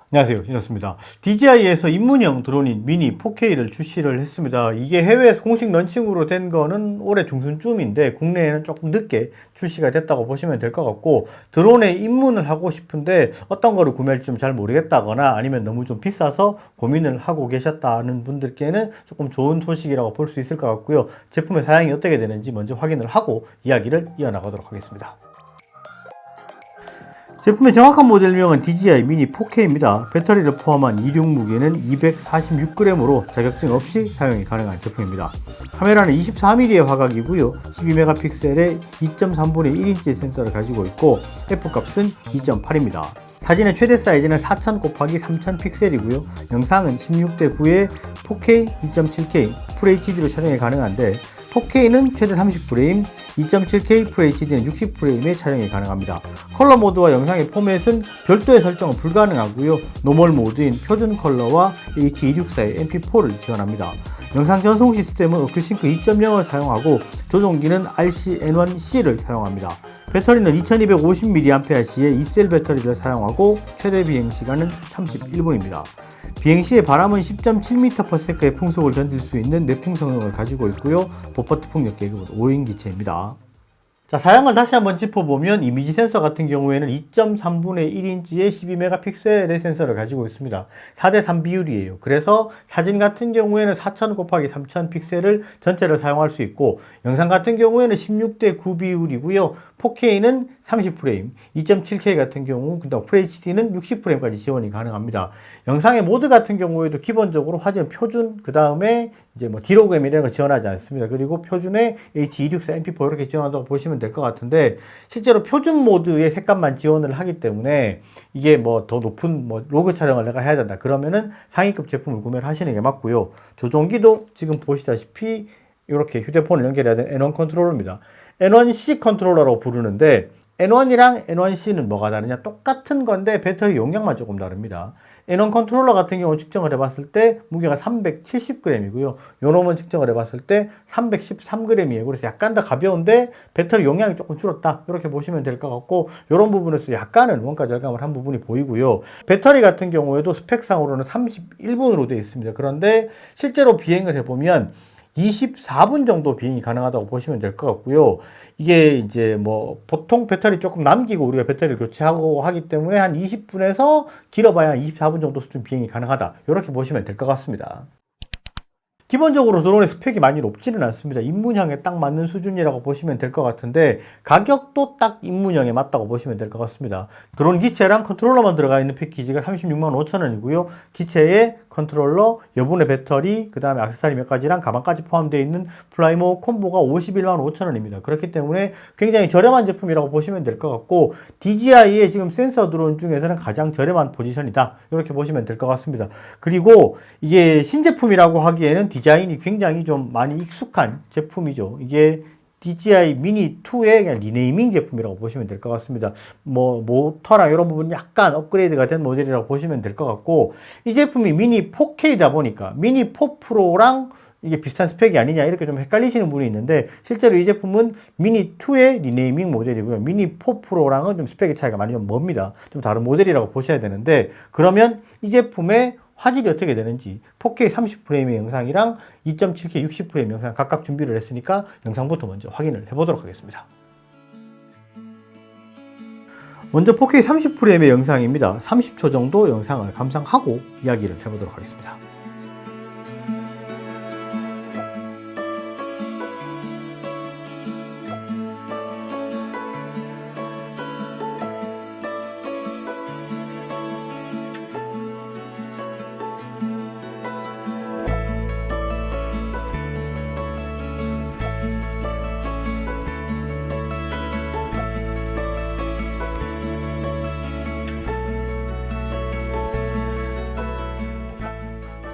안녕하세요, 신현수입니다. DJI에서 입문형 드론인 미니 4K를 출시를 했습니다. 이게 해외에서 공식 런칭으로 된 거는 올해 중순쯤인데 국내에는 조금 늦게 출시가 됐다고 보시면 될 것 같고, 드론에 입문을 하고 싶은데 어떤 거를 구매할지 좀 잘 모르겠다거나 아니면 너무 좀 비싸서 고민을 하고 계셨다는 분들께는 조금 좋은 소식이라고 볼 수 있을 것 같고요. 제품의 사양이 어떻게 되는지 먼저 확인을 하고 이야기를 이어나가도록 하겠습니다. 제품의 정확한 모델명은 DJI 미니 4K입니다. 배터리를 포함한 이륙 무게는 246g으로 자격증 없이 사용이 가능한 제품입니다. 카메라는 24mm의 화각이고요. 12메가픽셀의 2.3분의 1인치 센서를 가지고 있고 F값은 2.8입니다. 사진의 최대 사이즈는 4000 곱하기 3000 픽셀이고요. 영상은 16:9의 4K 2.7K FHD로 촬영이 가능한데 4K는 최대 30프레임, 2.7K FHD는 60프레임의 촬영이 가능합니다. 컬러 모드와 영상의 포맷은 별도의 설정은 불가능하고요. 노멀 모드인 표준 컬러와 H264의 MP4를 지원합니다. 영상 전송 시스템은 어크싱크 2.0을 사용하고 조종기는 RC-N1C를 사용합니다. 배터리는 2250mAh의 2셀 배터리를 사용하고 최대 비행시간은 31분입니다. 비행시에 바람은 10.7m/s의 풍속을 견딜 수 있는 내풍 성능을 가지고 있고요. 보퍼트 풍력 계급은 5인 기체입니다. 자, 사양을 다시 한번 짚어보면 이미지 센서 같은 경우에는 2.3분의 1인치의 12메가픽셀의 센서를 가지고 있습니다. 4:3 비율이에요. 그래서 사진 같은 경우에는 4000 곱하기 3000 픽셀을 전체를 사용할 수 있고, 영상 같은 경우에는 16:9 비율이고요. 4K는 30프레임, 2.7K 같은 경우, 그다음 FHD는 60프레임까지 지원이 가능합니다. 영상의 모드 같은 경우에도 기본적으로 화질 표준, 그 다음에 이제 뭐 디로그램 이런 거 지원하지 않습니다. 그리고 표준의 H264 MP4 이렇게 지원한다고 보시면 될 것 같은데, 실제로 표준 모드의 색감만 지원을 하기 때문에 이게 뭐 더 높은 뭐 로그 촬영을 내가 해야 된다 그러면은 상위급 제품을 구매를 하시는 게 맞고요. 조종기도 지금 보시다시피 이렇게 휴대폰을 연결해야 되는 N1 컨트롤러입니다. N1C 컨트롤러라고 부르는데, N1이랑 N1C는 뭐가 다르냐? 똑같은 건데 배터리 용량만 조금 다릅니다. N1 컨트롤러 같은 경우 측정을 해봤을 때 무게가 370g이고요. 요놈은 측정을 해봤을 때 313g이에요. 그래서 약간 더 가벼운데 배터리 용량이 조금 줄었다. 이렇게 보시면 될 것 같고, 이런 부분에서 약간은 원가 절감을 한 부분이 보이고요. 배터리 같은 경우에도 스펙상으로는 31분으로 되어 있습니다. 그런데 실제로 비행을 해보면 24분 정도 비행이 가능하다고 보시면 될 것 같고요. 이게 이제 뭐 보통 배터리 조금 남기고 우리가 배터리를 교체하고 하기 때문에 한 20분에서 길어봐야 24분 정도 수준 비행이 가능하다. 이렇게 보시면 될 것 같습니다. 기본적으로 드론의 스펙이 많이 높지는 않습니다. 입문형에 딱 맞는 수준이라고 보시면 될 것 같은데, 가격도 딱 입문형에 맞다고 보시면 될 것 같습니다. 드론 기체랑 컨트롤러만 들어가 있는 패키지가 36만 5천 원이고요. 기체에 컨트롤러, 여분의 배터리, 그 다음에 액세서리 몇 가지랑 가방까지 포함되어 있는 플라이모 콤보가 51만 5천 원입니다. 그렇기 때문에 굉장히 저렴한 제품이라고 보시면 될 것 같고, DJI의 지금 센서 드론 중에서는 가장 저렴한 포지션이다. 이렇게 보시면 될 것 같습니다. 그리고 이게 신제품이라고 하기에는 디자인이 굉장히 좀 많이 익숙한 제품이죠. 이게 DJI 미니 2의 그냥 리네이밍 제품이라고 보시면 될 것 같습니다. 뭐 모터랑 이런 부분 약간 업그레이드가 된 모델이라고 보시면 될 것 같고, 이 제품이 미니 4K다 보니까 미니 4 프로랑 이게 비슷한 스펙이 아니냐 이렇게 좀 헷갈리시는 분이 있는데, 실제로 이 제품은 미니 2의 리네이밍 모델이고요. 미니 4 프로랑은 좀 스펙의 차이가 많이 좀 멉니다. 좀 다른 모델이라고 보셔야 되는데, 그러면 이 제품의 화질이 어떻게 되는지 4K 30프레임의 영상이랑 2.7K 60프레임 영상 각각 준비를 했으니까 영상부터 먼저 확인을 해보도록 하겠습니다. 먼저 4K 30프레임의 영상입니다. 30초 정도 영상을 감상하고 이야기를 해보도록 하겠습니다.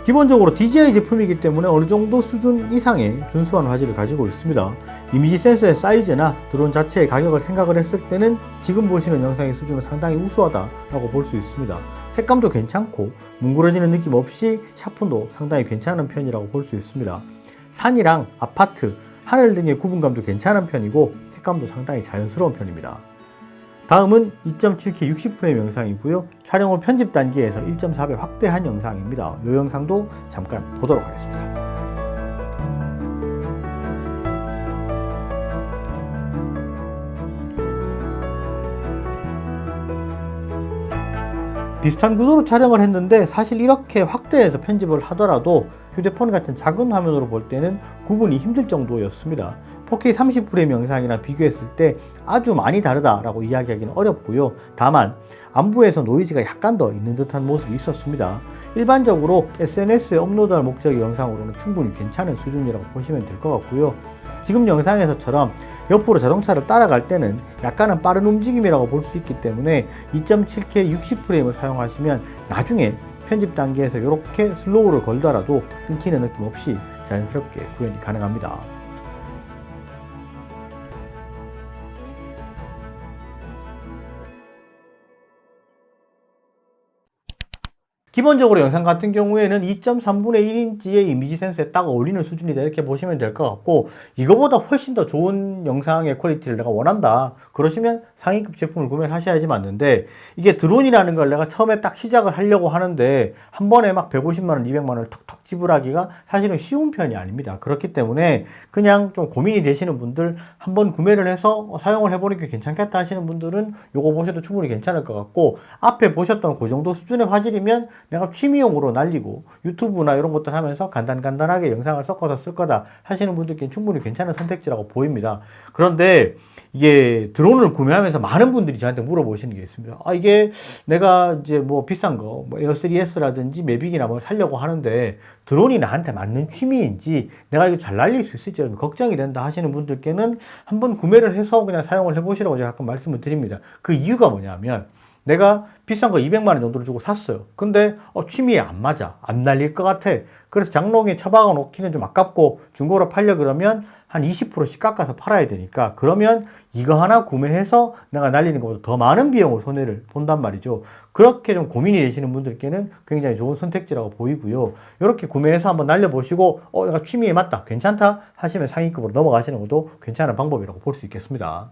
기본적으로 DJI 제품이기 때문에 어느 정도 수준 이상의 준수한 화질을 가지고 있습니다. 이미지 센서의 사이즈나 드론 자체의 가격을 생각을 했을 때는 지금 보시는 영상의 수준은 상당히 우수하다라고 볼 수 있습니다. 색감도 괜찮고 뭉그러지는 느낌 없이 샤픈도 상당히 괜찮은 편이라고 볼 수 있습니다. 산이랑 아파트, 하늘 등의 구분감도 괜찮은 편이고 색감도 상당히 자연스러운 편입니다. 다음은 2.7K 60프레임 영상이고요. 촬영 후 편집 단계에서 1.4배 확대한 영상입니다. 이 영상도 잠깐 보도록 하겠습니다. 비슷한 구도로 촬영을 했는데 사실 이렇게 확대해서 편집을 하더라도 휴대폰 같은 작은 화면으로 볼 때는 구분이 힘들 정도였습니다. 4K 30프레임 영상이랑 비교했을 때 아주 많이 다르다라고 이야기하기는 어렵고요. 다만 안부에서 노이즈가 약간 더 있는 듯한 모습이 있었습니다. 일반적으로 SNS에 업로드할 목적의 영상으로는 충분히 괜찮은 수준이라고 보시면 될 것 같고요. 지금 영상에서처럼 옆으로 자동차를 따라갈 때는 약간은 빠른 움직임이라고 볼 수 있기 때문에 2.7K 60프레임을 사용하시면 나중에 편집 단계에서 이렇게 슬로우를 걸더라도 끊기는 느낌 없이 자연스럽게 구현이 가능합니다. 기본적으로 영상 같은 경우에는 2.3분의 1인치의 이미지 센서에 딱 어울리는 수준이다 이렇게 보시면 될 것 같고, 이거보다 훨씬 더 좋은 영상의 퀄리티를 내가 원한다 그러시면 상위급 제품을 구매를 하셔야지 맞는데, 이게 드론이라는 걸 내가 처음에 딱 시작을 하려고 하는데 한 번에 막 150만원 200만원을 턱턱 지불하기가 사실은 쉬운 편이 아닙니다. 그렇기 때문에 그냥 좀 고민이 되시는 분들, 한번 구매를 해서 사용을 해보니까 괜찮겠다 하시는 분들은 요거 보셔도 충분히 괜찮을 것 같고, 앞에 보셨던 그 정도 수준의 화질이면 내가 취미용으로 날리고 유튜브나 이런 것들 하면서 간단하게 영상을 섞어서 쓸 거다 하시는 분들께는 충분히 괜찮은 선택지라고 보입니다. 그런데 이게 드론을 구매하면서 많은 분들이 저한테 물어보시는 게 있습니다. 이게 내가 이제 뭐 비싼 거, 뭐 에어3S라든지 매빅이나 뭐 살려고 하는데 드론이 나한테 맞는 취미인지 내가 이거 잘 날릴 수 있을지 걱정이 된다 하시는 분들께는 한번 구매를 해서 그냥 사용을 해보시라고 제가 가끔 말씀을 드립니다. 그 이유가 뭐냐면, 내가 비싼 거 200만원 정도를 주고 샀어요. 근데 취미에 안 맞아. 안 날릴 것 같아. 그래서 장롱에 처박아 놓기는 좀 아깝고 중고로 팔려 그러면 한 20%씩 깎아서 팔아야 되니까, 그러면 이거 하나 구매해서 내가 날리는 것보다 더 많은 비용을 손해를 본단 말이죠. 그렇게 좀 고민이 되시는 분들께는 굉장히 좋은 선택지라고 보이고요. 이렇게 구매해서 한번 날려보시고 내가 취미에 맞다, 괜찮다 하시면 상위급으로 넘어가시는 것도 괜찮은 방법이라고 볼 수 있겠습니다.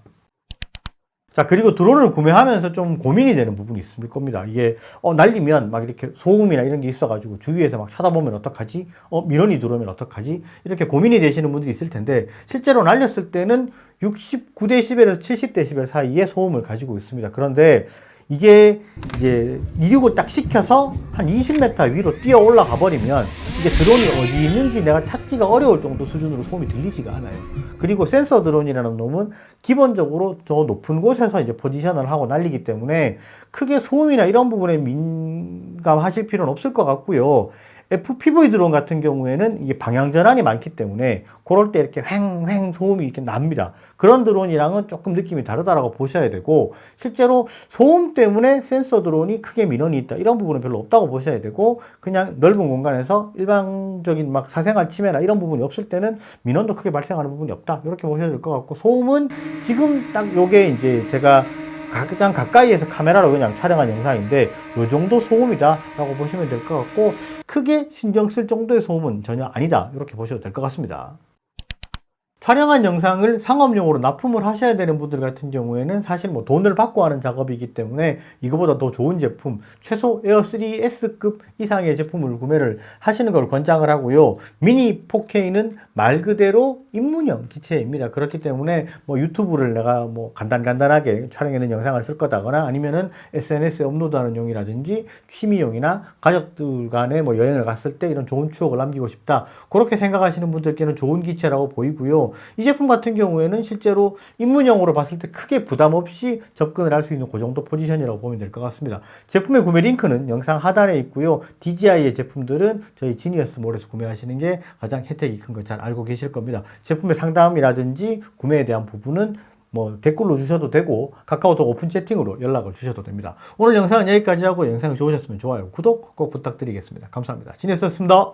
자, 그리고 드론을 구매하면서 좀 고민이 되는 부분이 있을 겁니다. 이게 날리면 막 이렇게 소음이나 이런 게 있어가지고 주위에서 막 쳐다보면 어떡하지? 민원이 들어오면 어떡하지? 이렇게 고민이 되시는 분들이 있을 텐데, 실제로 날렸을 때는 69dB에서 70dB 사이의 소음을 가지고 있습니다. 그런데 이게 이제 이륙을 딱 시켜서 한 20m 위로 뛰어 올라가 버리면 이게 드론이 어디 있는지 내가 찾기가 어려울 정도 수준으로 소음이 들리지가 않아요. 그리고 센서 드론이라는 놈은 기본적으로 저 높은 곳에서 이제 포지션을 하고 날리기 때문에 크게 소음이나 이런 부분에 민감하실 필요는 없을 것 같고요. FPV 드론 같은 경우에는 이게 방향 전환이 많기 때문에 그럴 때 이렇게 휑휑 소음이 이렇게 납니다. 그런 드론이랑은 조금 느낌이 다르다라고 보셔야 되고, 실제로 소음 때문에 센서 드론이 크게 민원이 있다 이런 부분은 별로 없다고 보셔야 되고, 그냥 넓은 공간에서 일반적인 막 사생활 침해나 이런 부분이 없을 때는 민원도 크게 발생하는 부분이 없다 이렇게 보셔야 될 것 같고, 소음은 지금 딱 요게 이제 제가 가장 가까이에서 카메라로 그냥 촬영한 영상인데 이 정도 소음이다 라고 보시면 될 것 같고, 크게 신경 쓸 정도의 소음은 전혀 아니다 이렇게 보셔도 될 것 같습니다. 촬영한 영상을 상업용으로 납품을 하셔야 되는 분들 같은 경우에는 사실 뭐 돈을 받고 하는 작업이기 때문에 이거보다 더 좋은 제품, 최소 에어3S급 이상의 제품을 구매를 하시는 걸 권장을 하고요. 미니 4K는 말 그대로 입문형 기체입니다. 그렇기 때문에 뭐 유튜브를 내가 뭐 간단하게 촬영해낸 영상을 쓸 거다거나 아니면은 SNS에 업로드하는 용이라든지 취미용이나 가족들 간에 뭐 여행을 갔을 때 이런 좋은 추억을 남기고 싶다, 그렇게 생각하시는 분들께는 좋은 기체라고 보이고요. 이 제품 같은 경우에는 실제로 입문용으로 봤을 때 크게 부담 없이 접근을 할 수 있는 그 정도 포지션이라고 보면 될 것 같습니다. 제품의 구매 링크는 영상 하단에 있고요. DJI의 제품들은 저희 지니어스몰에서 구매하시는 게 가장 혜택이 큰 거 잘 알고 계실 겁니다. 제품의 상담이라든지 구매에 대한 부분은 뭐 댓글로 주셔도 되고 카카오톡 오픈 채팅으로 연락을 주셔도 됩니다. 오늘 영상은 여기까지 하고, 영상이 좋으셨으면 좋아요, 구독 꼭 부탁드리겠습니다. 감사합니다. 지니어스였습니다.